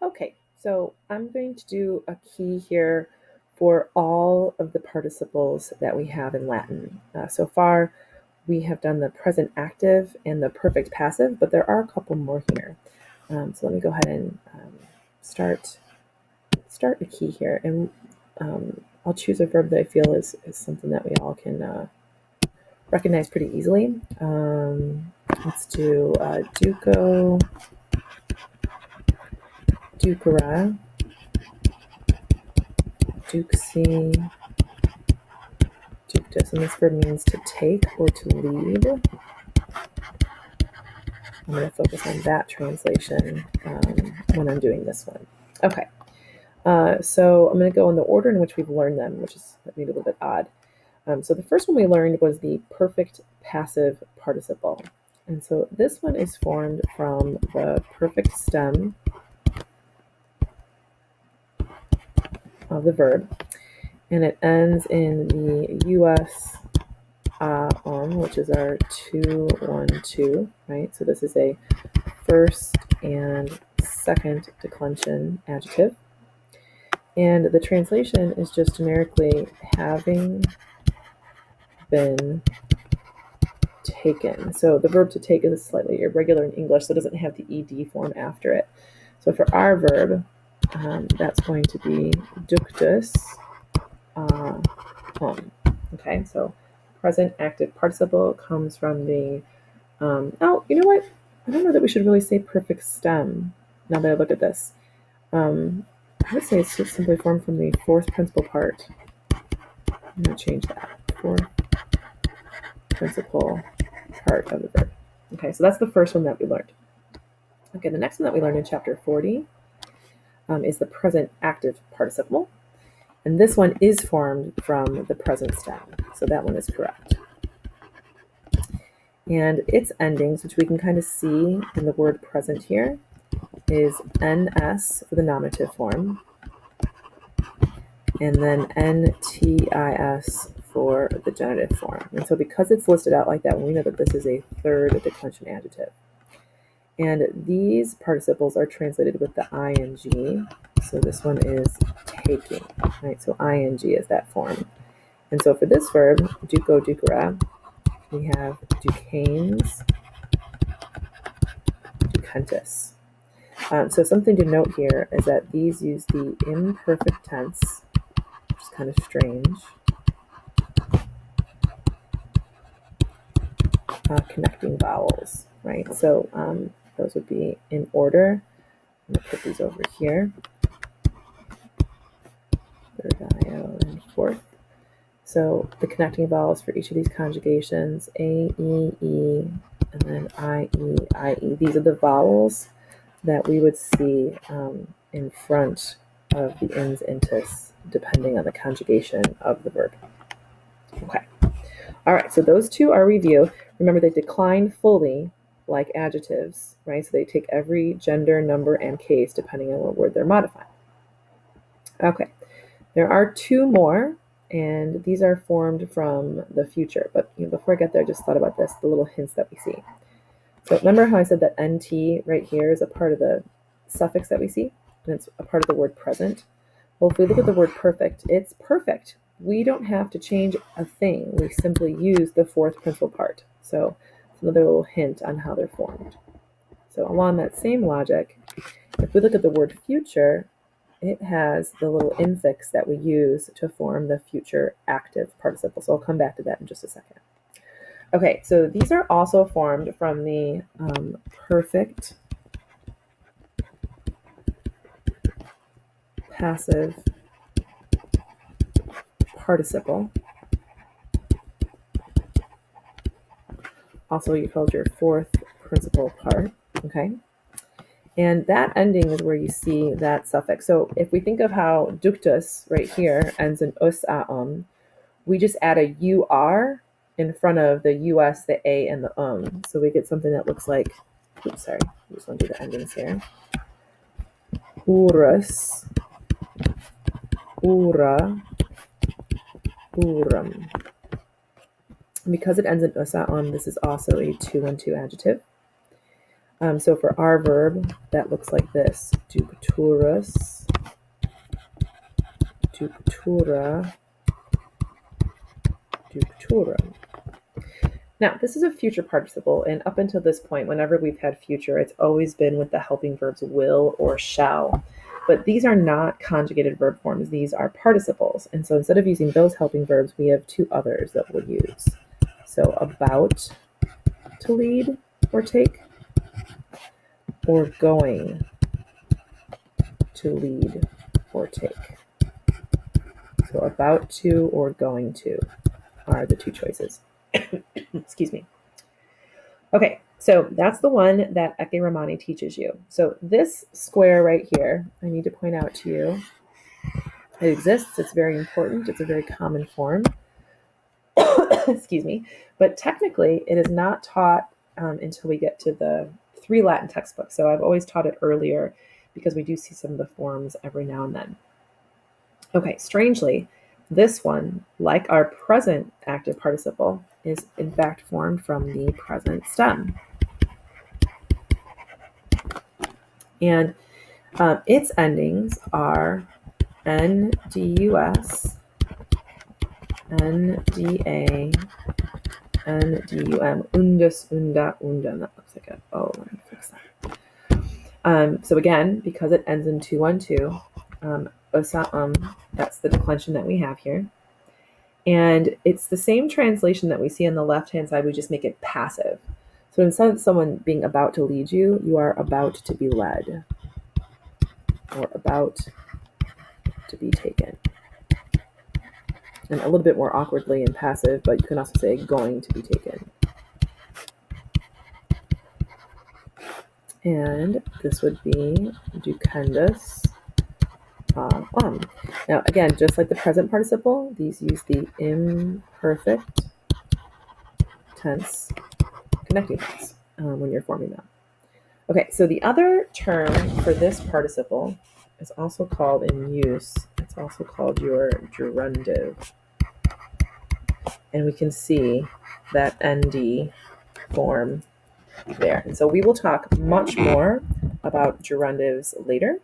Okay, so I'm going to do a key here for all of the participles that we have in Latin. So far, we have done the present active and the perfect passive, but there are a couple more here. So let me go ahead and start a key here, and I'll choose a verb that I feel is something that we all can recognize pretty easily. Let's do duco, ducera, duxi, ductus, and this verb means to take or to lead. I'm going to focus on that translation when I'm doing this one. Okay, so I'm going to go in the order in which we've learned them, which is maybe a little bit odd. So the first one we learned was the perfect passive participle. And so this one is formed from the perfect stem of the verb, and it ends in the US which is our 2-1-2, right? So this is a first and second declension adjective. And the translation is just generically having been taken. So the verb to take is slightly irregular in English, so it doesn't have the ed form after it. So for our verb, that's going to be ductus Okay, so present active participle comes from the, oh, you know what? I don't know that we should really say perfect stem now that I look at this. I would say it's just simply formed from the fourth principal part. I'm going to change that. Fourth principal part of the verb. Okay, so that's the first one that we learned. Okay, the next one that we learned in chapter 40 is the present active participle. And this one is formed from the present stem. So that one is correct. And its endings, which we can kind of see in the word present here, is ns for the nominative form, and then ntis for the genitive form. And so because it's listed out like that, we know that this is a third declension adjective. And these participles are translated with the ing. So this one is taking, right? So ing is that form. And so for this verb, duco, ducera, we have ducanes, ducentus. So something to note here is that these use the imperfect tense, which is kind of strange. Connecting vowels, right? So those would be in order. I'm going to put these over here. Third, IO, and fourth. So the connecting vowels for each of these conjugations, A, E, E, and then I, E, I, E. These are the vowels that we would see in front of the ins intus, depending on the conjugation of the verb. Okay. All right, so those two are review. Remember, they decline fully like adjectives, right? So they take every gender, number, and case, depending on what word they're modifying. Okay, there are two more, and these are formed from the future. But before I get there, I just thought about this, the little hints that we see. So remember how I said that nt right here is a part of the suffix that we see, and it's a part of the word present? Well, if we look at the word perfect, it's perfect. We don't have to change a thing. We simply use the fourth principal part. So it's another little hint on how they're formed. So along that same logic, if we look at the word future, it has the little infix that we use to form the future active participle. So I'll come back to that in just a second. Okay, so these are also formed from the perfect passive participle. Also, you called your fourth principal part, okay? And that ending is where you see that suffix. So if we think of how ductus right here ends in us, we just add a ur in front of the us, the a, and the So we get something that looks like, oops, sorry, I just want to do the endings here. Urus, ura, urum. Because it ends in usa, this is also a 2-1-2 adjective. So for our verb, that looks like this: ducturus, ductura, ducturum. Now, this is a future participle, and up until this point, whenever we've had future, it's always been with the helping verbs will or shall. But these are not conjugated verb forms, these are participles. And so instead of using those helping verbs, we have two others that we'll use. So about to lead or take, or going to lead or take. So about to or going to are the two choices. Excuse me. Okay, so that's the one that Eke Ramani teaches you. So this square right here, I need to point out to you, it exists, it's very important, it's a very common form. Excuse me. But technically, it is not taught until we get to the 3 Latin textbooks. So I've always taught it earlier because we do see some of the forms every now and then. Okay, strangely, this one, like our present active participle, is in fact formed from the present stem. And its endings are ndus, nda, ndum, undus, unda, undum. That looks like let me fix that. So again, because it ends in 212, that's the declension that we have here. And it's the same translation that we see on the left-hand side, we just make it passive. So instead of someone being about to lead you, you are about to be led, or about to be taken. And a little bit more awkwardly in passive, but you can also say going to be taken. And this would be ducendus. Now, again, just like the present participle, these use the imperfect tense connecting tense when you're forming them. Okay, so the other term for this participle is also called in use, it's also called your gerundive. And we can see that ND form there. And so we will talk much more about gerundives later.